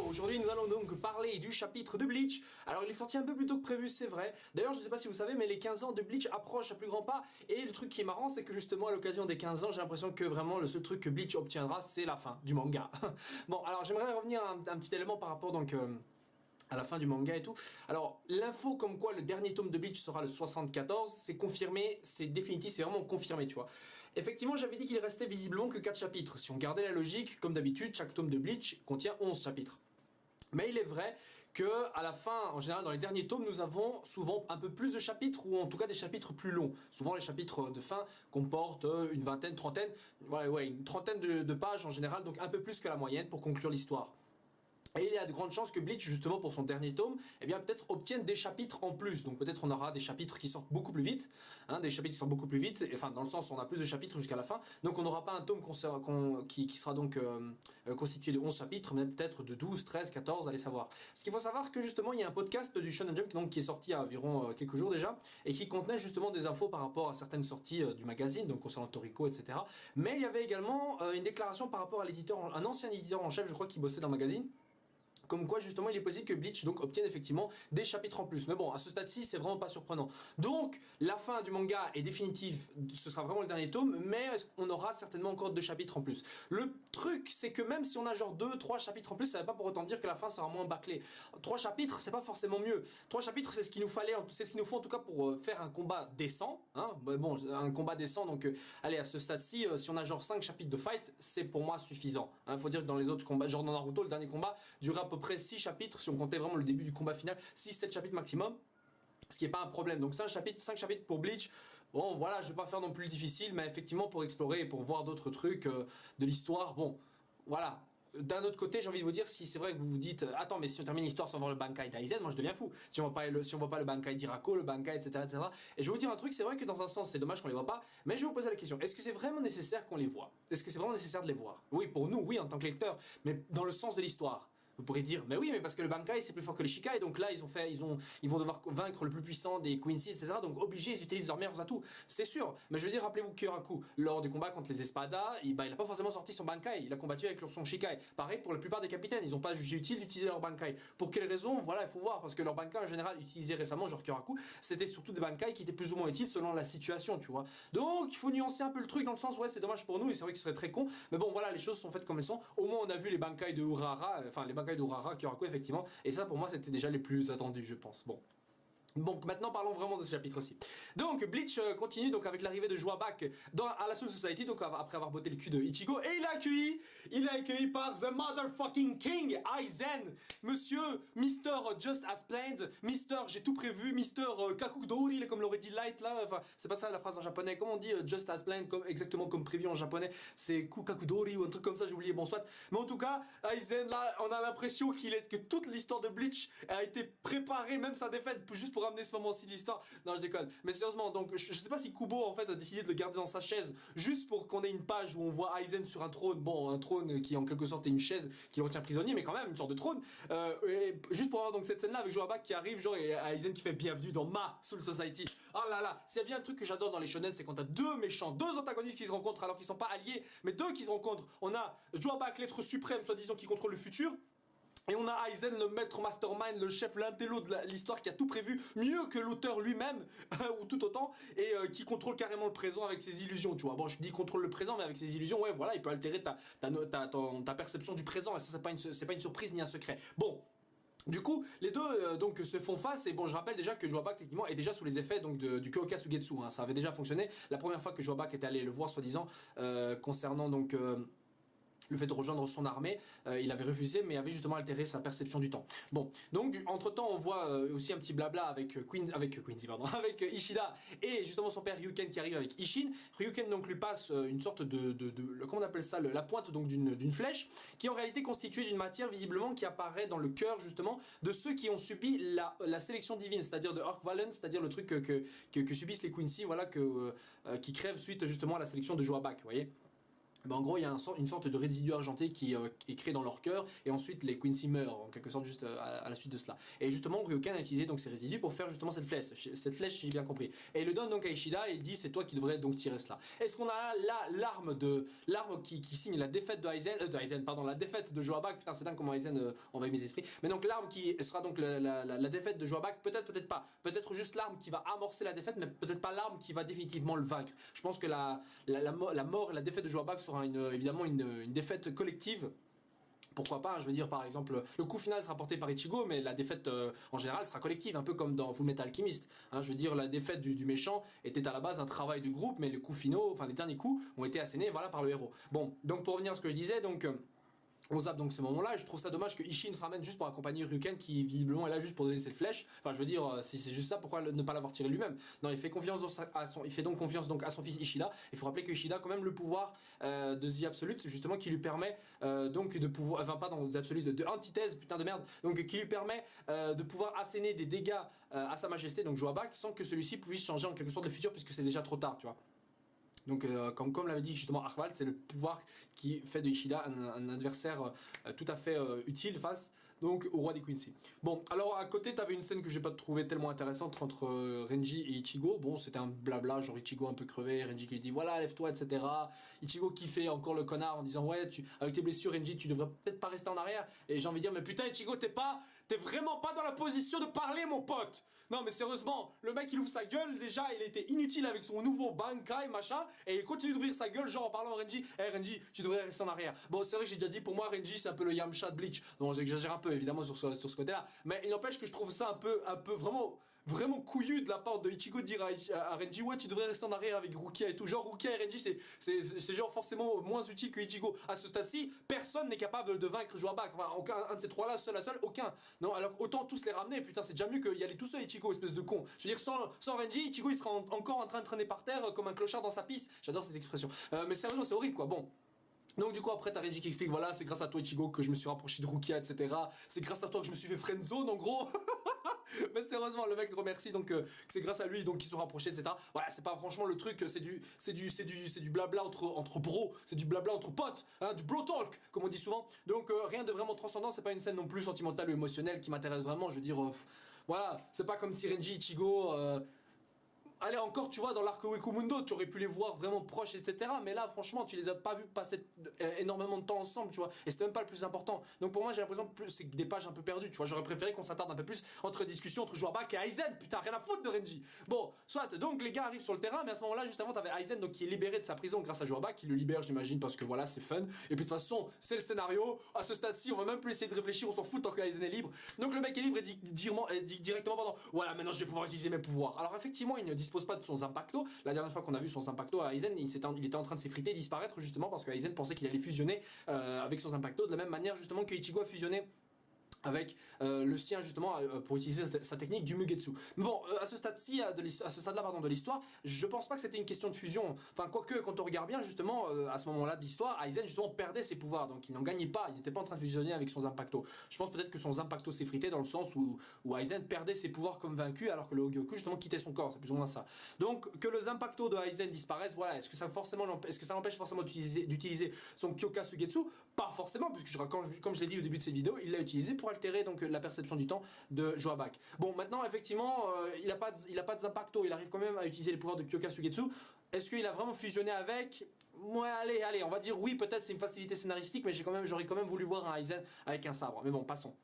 aujourd'hui nous allons donc parler du chapitre de Bleach. Alors il est sorti un peu plus tôt que prévu, c'est vrai. D'ailleurs je sais pas si vous savez, mais les 15 ans de Bleach approchent à plus grands pas. Et le truc qui est marrant, c'est que justement à l'occasion des 15 ans, j'ai l'impression que vraiment le seul truc que Bleach obtiendra, c'est la fin du manga. Bon, alors j'aimerais revenir à un petit élément par rapport donc... à la fin du manga et tout. Alors, l'info comme quoi le dernier tome de Bleach sera le 74, c'est confirmé, c'est définitif, c'est vraiment confirmé, tu vois. Effectivement, j'avais dit qu'il restait visiblement que 4 chapitres. Si on gardait la logique, comme d'habitude, chaque tome de Bleach contient 11 chapitres. Mais il est vrai que à la fin, en général, dans les derniers tomes, nous avons souvent un peu plus de chapitres, ou en tout cas des chapitres plus longs. Souvent, les chapitres de fin comportent une vingtaine, trentaine, une trentaine de pages en général, donc un peu plus que la moyenne pour conclure l'histoire. Et il y a de grandes chances que Bleach, justement pour son dernier tome, eh bien peut-être obtienne des chapitres en plus. Donc peut-être on aura des chapitres qui sortent beaucoup plus vite, des chapitres qui sortent beaucoup plus vite, enfin dans le sens où on a plus de chapitres jusqu'à la fin. Donc on n'aura pas un tome qui sera donc constitué de 11 chapitres, mais peut-être de 12, 13, 14, allez savoir. Ce qu'il faut savoir que justement il y a un podcast du Shonen Jump donc, qui est sorti il y a environ quelques jours déjà, et qui contenait justement des infos par rapport à certaines sorties du magazine, donc concernant Toriko, etc. Mais il y avait également une déclaration par rapport à l'éditeur, un ancien éditeur en chef, je crois, qui bossait dans le magazine, comme quoi justement il est possible que Bleach donc obtienne effectivement des chapitres en plus. Mais bon, à ce stade-ci, c'est vraiment pas surprenant. Donc la fin du manga est définitive, ce sera vraiment le dernier tome, mais on aura certainement encore 2 chapitres en plus. Le truc, c'est que même si on a genre 2, 3 chapitres en plus, ça ne veut pas pour autant dire que la fin sera moins bâclée. 3 chapitres, c'est pas forcément mieux. 3 chapitres, c'est ce qu'il nous fallait, c'est ce qu'il nous faut en tout cas pour faire un combat décent, hein. Bon, un combat décent, donc allez, à ce stade-ci, si on a genre 5 chapitres de fight, c'est pour moi suffisant. Faut dire que dans les autres combats, genre dans Naruto, le dernier combat durait à peu près 6 chapitres, si on comptait vraiment le début du combat final, 6-7 chapitres maximum, ce qui n'est pas un problème. Donc 5 chapitres pour Bleach, bon voilà, je vais pas faire non plus difficile, mais effectivement pour explorer et pour voir d'autres trucs de l'histoire, bon, voilà. D'un autre côté, j'ai envie de vous dire, si c'est vrai que vous vous dites, attends, mais si on termine l'histoire sans voir le Bankai d'Aizen, moi je deviens fou. Si on voit pas le Bankai d'Hirako, le Bankai, etc., etc. Et je vais vous dire un truc, c'est vrai que dans un sens, c'est dommage qu'on les voit pas, mais je vais vous poser la question, est-ce que c'est vraiment nécessaire qu'on les voit? Est-ce que c'est vraiment nécessaire de les voir? Oui, pour nous, oui, en tant que lecteur, mais dans le sens de l'histoire. Vous pourrez dire, mais oui, mais parce que le Bankai c'est plus fort que les Shikai, donc là ils vont devoir vaincre le plus puissant des Quincy, etc. Donc obligés, ils utilisent leurs meilleurs atouts, c'est sûr. Mais je veux dire, rappelez-vous que Kyoraku, lors du combat contre les Espada, il a pas forcément sorti son Bankai, il a combattu avec son Shikai. Pareil pour la plupart des capitaines, ils ont pas jugé utile d'utiliser leur Bankai. Pour quelles raisons? Voilà, il faut voir, parce que leur Bankai en général utilisé récemment, genre Kyoraku, c'était surtout des Bankai qui étaient plus ou moins utiles selon la situation, tu vois. Donc il faut nuancer un peu le truc dans le sens, ouais, c'est dommage pour nous, et c'est vrai que ce serait très con, mais bon voilà, les choses sont faites comme elles sont. Au moins on a vu les Bankai de Urara, enfin les Bankai de Urara, Kyoraku, effectivement, et ça pour moi c'était déjà les plus attendus, je pense. Bon. Donc maintenant parlons vraiment de ce chapitre-ci. Donc Bleach continue donc avec l'arrivée de Joabak à la Soul Society, donc après avoir botté le cul de Ichigo, et il est accueilli par the motherfucking king, Aizen, monsieur Mr. Just as Planned, Mr. J'ai tout prévu, Mr. Kakudori, comme l'aurait dit Light là, enfin c'est pas ça la phrase en japonais, comment on dit Just as Planned, exactement comme prévu en japonais, c'est Kukakudori ou un truc comme ça, j'ai oublié, bon soit. Mais en tout cas, Aizen là, on a l'impression que toute l'histoire de Bleach a été préparée, même sa défaite, juste pour ramener ce moment-ci de l'histoire. Non, je déconne. Mais sérieusement, donc je sais pas si Kubo en fait a décidé de le garder dans sa chaise juste pour qu'on ait une page où on voit Aizen sur un trône, bon un trône qui en quelque sorte est une chaise qui le retient prisonnier, mais quand même une sorte de trône. Juste pour avoir donc cette scène-là avec Joabak qui arrive, genre et Aizen qui fait bienvenue dans ma Soul Society. Oh là là, c'est bien un truc que j'adore dans les shonen, c'est quand t'as deux méchants, deux antagonistes qui se rencontrent alors qu'ils sont pas alliés, mais deux qui se rencontrent. On a Joabak, l'être suprême, soi-disant qui contrôle le futur. Et on a Aizen, le maître mastermind, le chef, l'intello de l'histoire qui a tout prévu, mieux que l'auteur lui-même, ou tout autant, et qui contrôle carrément le présent avec ses illusions, tu vois. Bon, je dis contrôle le présent, mais avec ses illusions, ouais, voilà, il peut altérer ta perception du présent, et ça, c'est pas une surprise ni un secret. Bon. Du coup, les deux donc se font face, et bon, je rappelle déjà que Joabak techniquement est déjà sous les effets donc du Kyoka Sugetsu, hein, ça avait déjà fonctionné la première fois que Joabak était allé le voir soi-disant concernant donc le fait de rejoindre son armée, il avait refusé, mais avait justement altéré sa perception du temps. Bon, donc entre temps, on voit aussi un petit blabla avec avec Ishida et justement son père Ryuken qui arrive avec Ishin. Ryuken donc lui passe une sorte comment on appelle ça, la pointe donc d'une flèche, qui est en réalité constituée d'une matière visiblement qui apparaît dans le cœur justement de ceux qui ont subi la sélection divine, c'est-à-dire de Orc-Valens, c'est-à-dire le truc que subissent les Quincy, voilà, qui crèvent suite justement à la sélection de Joabak, vous voyez. Ben, en gros, il y a une sorte de résidu argenté qui est créé dans leur cœur, et ensuite les Quincy meurent, en quelque sorte, juste à la suite de cela. Et justement, Ryokan a utilisé donc ces résidus pour faire justement cette flèche, si j'ai bien compris. Et il le donne donc à Ishida, et il dit c'est toi qui devrais donc tirer cela. Est-ce qu'on a là l'arme qui signe la défaite pardon, la défaite de Joabak. Putain, c'est dingue comment Aizen envahit mes esprits. Mais donc l'arme qui sera donc la défaite de Joabak, peut-être pas. Peut-être juste l'arme qui va amorcer la défaite, mais peut-être pas l'arme qui va définitivement le vaincre. Je pense que la mort et la défaite de Joabak sera évidemment une défaite collective. Pourquoi pas, je veux dire par exemple, le coup final sera porté par Ichigo, mais la défaite en général sera collective, un peu comme dans Fullmetal Alchemist. Je veux dire, la défaite du méchant était à la base un travail de groupe, mais les coups finaux, enfin les derniers coups, ont été assénés voilà, par le héros. Bon, donc pour revenir à ce que je disais, donc... on zappe donc ce moment-là, et je trouve ça dommage que Ishin se ramène juste pour accompagner Ryuken qui visiblement est là juste pour donner cette flèche. Enfin, je veux dire, si c'est juste ça, pourquoi ne pas l'avoir tiré lui-même? Non, il fait donc confiance donc à son fils Ishida. Il faut rappeler que Ishida a quand même le pouvoir de The Absolute, justement, qui lui permet donc de pouvoir, enfin pas dans The Absolute, de antithèse, putain de merde, donc qui lui permet de pouvoir asséner des dégâts à Sa Majesté, donc Joabak, sans que celui-ci puisse changer en quelque sorte le futur, puisque c'est déjà trop tard, tu vois. Donc, comme l'avait dit justement Archibald, c'est le pouvoir qui fait de Ishida un adversaire tout à fait utile face donc au roi des Quincy. Bon, alors à côté, t'avais une scène que j'ai pas trouvé tellement intéressante entre Renji et Ichigo. Bon, c'était un blabla, genre Ichigo un peu crevé, Renji qui lui dit voilà, lève-toi, etc. Ichigo qui fait encore le connard en disant ouais, avec tes blessures, Renji, tu devrais peut-être pas rester en arrière. Et j'ai envie de dire, mais putain, Ichigo, t'es vraiment pas dans la position de parler, mon pote. Non, mais sérieusement, le mec il ouvre sa gueule, déjà il était inutile avec son nouveau Bankai machin, et il continue d'ouvrir sa gueule, genre en parlant à Renji, hey, Renji, tu devrais rester en arrière. Bon, c'est vrai que j'ai déjà dit, pour moi, Renji c'est un peu le Yamcha de Bleach. Non, j'exagère un peu évidemment sur ce côté-là, mais il n'empêche que je trouve ça un peu vraiment couillu de la part de Ichigo de dire à Renji ouais tu devrais rester en arrière avec Rukia et tout, genre Rukia et Renji c'est genre forcément moins utile que Ichigo. À ce stade-ci personne n'est capable de vaincre Joabak, enfin aucun un de ces trois là, seul aucun. Non, alors autant tous les ramener, putain c'est déjà mieux qu'il y aller tout seul Ichigo, espèce de con. Je veux dire sans Renji, Ichigo il sera encore en train de traîner par terre comme un clochard dans sa pisse. J'adore cette expression, mais sérieusement c'est horrible quoi. Bon, donc du coup après t'as Renji qui explique voilà c'est grâce à toi Ichigo que je me suis rapproché de Rukia etc. C'est grâce à toi que je me suis fait friendzone en gros. Mais sérieusement le mec remercie donc que c'est grâce à lui donc qu'ils se sont rapprochés etc. Voilà, c'est pas franchement le truc, c'est du blabla entre bros, c'est du blabla entre potes, hein, du bro talk comme on dit souvent. Donc rien de vraiment transcendant, c'est pas une scène non plus sentimentale ou émotionnelle qui m'intéresse vraiment, je veux dire voilà, c'est pas comme si Renji Ichigo allez encore tu vois dans l'arc Wekumundo tu aurais pu les voir vraiment proches etc, mais là franchement tu les as pas vus passer énormément de temps ensemble tu vois, et c'était même pas le plus important. Donc pour moi j'ai l'impression que c'est des pages un peu perdues tu vois, j'aurais préféré qu'on s'attarde un peu plus entre discussions entre Joabak et Aizen, putain rien à foutre de Renji. Bon soit donc les gars arrivent sur le terrain, mais à ce moment là juste avant t'avais Aizen donc qui est libéré de sa prison grâce à Joabak, qui le libère j'imagine parce que voilà c'est fun, et puis de toute façon c'est le scénario, à ce stade ci on va même plus essayer de réfléchir, on s'en fout tant que Aizen est libre. Donc le mec est libre et dit directement pardon voilà maintenant je vais pouvoir utiliser mes pouvoirs. Alors effectivement il ne dispose pas de son impact. La dernière fois qu'on a vu son Impacto à Aizen, il était en train de s'effriter, disparaître justement parce que Aizen pensait qu'il allait fusionner avec son Impacto de la même manière justement que Ichigo a fusionné avec le sien justement pour utiliser sa technique du Mugetsu. Mais bon, à ce stade-ci, à ce stade-là pardon de l'histoire, je pense pas que c'était une question de fusion. Enfin, quoique quand on regarde bien justement, à ce moment-là de l'histoire, Aizen justement perdait ses pouvoirs, donc il n'en gagnait pas, il n'était pas en train de fusionner avec son Impacto. Je pense peut-être que son Impacto s'effritait dans le sens où Aizen perdait ses pouvoirs comme vaincu, alors que le Hogyoku justement quittait son corps, c'est plus ou moins ça. Donc que le Impacto de Aizen disparaisse, voilà, est-ce que ça l'empêche forcément d'utiliser son Kyoka Sugetsu? Pas forcément, puisque comme je l'ai dit au début de cette vidéo, il l'a utilisé pour altérer donc la perception du temps de Joabak. Bon, maintenant effectivement, il a pas de Impacto, il arrive quand même à utiliser les pouvoirs de Kyoka Sugetsu. Est-ce qu'il a vraiment fusionné avec? Ouais, allez, on va dire oui, peut-être c'est une facilité scénaristique, mais j'aurais quand même voulu voir un Aizen avec un sabre. Mais bon, passons.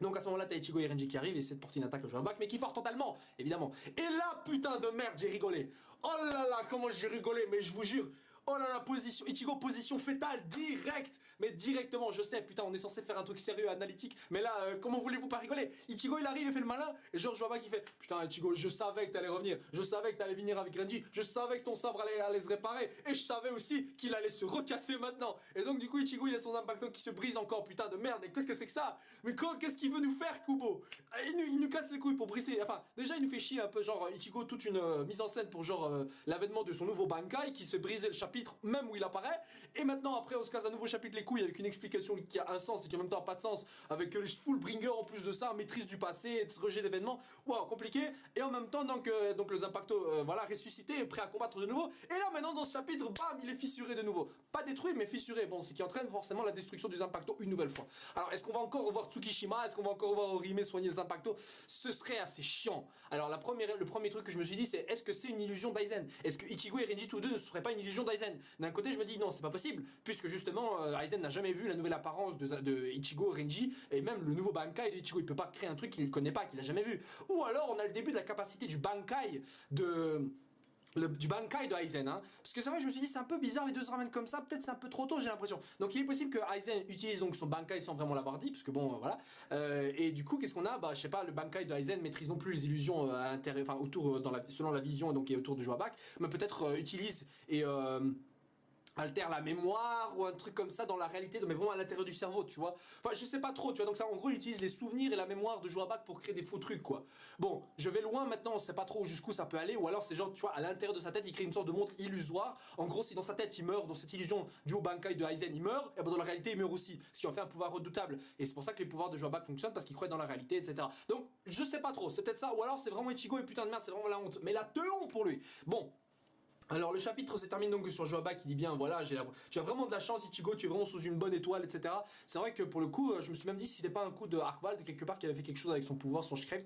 Donc à ce moment-là, t'as Ichigo et Renji qui arrivent et essaient de porter une attaque à Joabak, mais qui fort totalement, évidemment. Et là, putain de merde, j'ai rigolé. Oh là là, comment j'ai rigolé, mais je vous jure. Oh là là, position, Ichigo, position fétale, direct, mais directement, je sais, putain, on est censé faire un truc sérieux, analytique, mais là, comment voulez-vous pas rigoler? Ichigo, il arrive et fait le malin, et genre, Joabak, il fait, putain, Ichigo, je savais que t'allais revenir, je savais que t'allais venir avec Renji, je savais que ton sabre allait se réparer, et je savais aussi qu'il allait se recasser maintenant. Et donc, du coup, Ichigo, il a son Impacto qui se brise encore, putain de merde, mais qu'est-ce que c'est que ça? Mais qu'est-ce qu'il veut nous faire, Kubo? Il nous casse les couilles pour briser, enfin, déjà, il nous fait chier un peu, genre, Ichigo, toute une mise en scène pour, genre, l'avènement de son nouveau Bankai qui se brisait le chapitre chapitre même où il apparaît. Et maintenant après on se casse à nouveau chapitre les couilles avec une explication qui a un sens et qui en même temps a pas de sens, avec les full bringer en plus de ça, maîtrise du passé, rejet d'événements, waouh, compliqué. Et en même temps donc le Zampacto voilà, ressuscité, prêt à combattre de nouveau. Et là maintenant dans ce chapitre, bam, il est fissuré de nouveau. Pas détruit mais fissuré, bon, ce qui entraîne forcément la destruction du Zampacto une nouvelle fois. Alors est-ce qu'on va encore revoir Tsukishima, est-ce qu'on va encore revoir Orihime soigner le Zampacto? Ce serait assez chiant. Alors le premier truc que je me suis dit, c'est est-ce que c'est une illusion d'Aizen? Est-ce que Ichigo et Renji tous deux ne seraient pas une illusion d'Aizen? D'un côté je me dis non, c'est pas possible, puisque justement Aizen n'a jamais vu la nouvelle apparence de Ichigo, Renji, et même le nouveau Bankai de Ichigo, il peut pas créer un truc qu'il ne connaît pas, qu'il a jamais vu. Ou alors on a le début de la capacité du Bankai du Bankai de Aizen, hein. Parce que c'est vrai, je me suis dit c'est un peu bizarre les deux se ramènent comme ça, peut-être c'est un peu trop tôt, j'ai l'impression. Donc il est possible que Aizen utilise donc son Bankai sans vraiment l'avoir dit, parce que bon voilà. Et du coup qu'est-ce qu'on a? Bah je sais pas, le Bankai de Aizen maîtrise non plus les illusions autour selon la vision donc et autour du Joabak, mais peut-être utilise et altère la mémoire ou un truc comme ça dans la réalité, mais vraiment à l'intérieur du cerveau, tu vois. Enfin, je sais pas trop, tu vois. Donc ça, en gros, il utilise les souvenirs et la mémoire de Joabak pour créer des faux trucs, quoi. Bon, je vais loin maintenant, on sait pas trop jusqu'où ça peut aller, ou alors c'est genre, tu vois, à l'intérieur de sa tête, il crée une sorte de monde illusoire. En gros, si dans sa tête il meurt, dans cette illusion du Bankai de Aizen, il meurt, et ben dans la réalité, il meurt aussi, ce qui en fait un pouvoir redoutable. Et c'est pour ça que les pouvoirs de Joabak fonctionnent parce qu'il croit dans la réalité, etc. Donc, je sais pas trop, c'est peut-être ça, ou alors c'est vraiment Ichigo et putain de merde, c'est vraiment la honte. Mais la honte pour lui. Bon. Alors le chapitre se termine donc sur Joabak qui dit bien voilà, tu as vraiment de la chance Ichigo, tu es vraiment sous une bonne étoile, etc. C'est vrai que pour le coup je me suis même dit si c'était pas un coup de Arkwald quelque part qui avait fait quelque chose avec son pouvoir, son Schrift,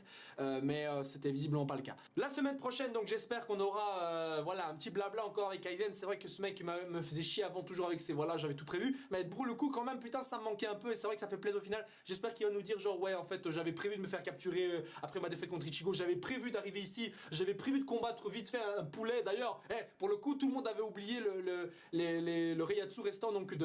mais c'était visiblement pas le cas. La semaine prochaine donc j'espère qu'on aura voilà un petit blabla encore avec Aizen. C'est vrai que ce mec me faisait chier avant toujours avec ses voilà, j'avais tout prévu, mais pour le coup quand même putain ça me manquait un peu et c'est vrai que ça fait plaisir au final. J'espère qu'il va nous dire genre ouais en fait j'avais prévu de me faire capturer après ma défaite contre Ichigo, j'avais prévu d'arriver ici, j'avais prévu de combattre vite fait un poulet d'ailleurs. Pour le coup, tout le monde avait oublié le Reiatsu restant donc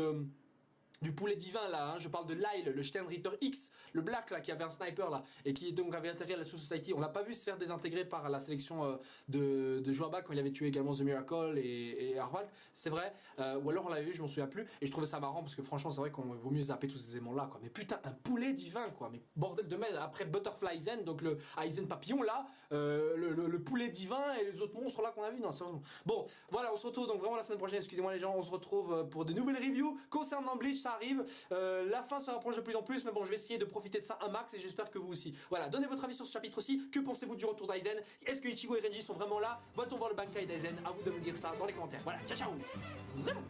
du poulet divin là, hein. Je parle de Lyle, le Sternritter X, le Black là qui avait un sniper là et qui donc avait intégré la Soul Society. On l'a pas vu se faire désintégrer par la sélection de Joabak quand il avait tué également The Miracle et Arwald, c'est vrai. Ou alors on l'avait vu, je m'en souviens plus. Et je trouvais ça marrant parce que franchement c'est vrai qu'on vaut mieux zapper tous ces aimants là quoi. Mais putain un poulet divin quoi. Mais bordel de merde. Après Butterfly Zen, donc le Aizen papillon là, le poulet divin et les autres monstres là qu'on a vu. Non sérieusement. Bon voilà, on se retrouve donc vraiment la semaine prochaine. Excusez-moi les gens, on se retrouve pour de nouvelles reviews concernant Bleach. Ça arrive, la fin se rapproche de plus en plus, mais bon je vais essayer de profiter de ça un max et j'espère que vous aussi. Voilà, donnez votre avis sur ce chapitre aussi, que pensez-vous du retour d'Aizen? Est-ce que Ichigo et Renji sont vraiment là? Va-t-on voir le Bankai d'Aizen? À vous de me dire ça dans les commentaires. Voilà, ciao ciao. Zoom.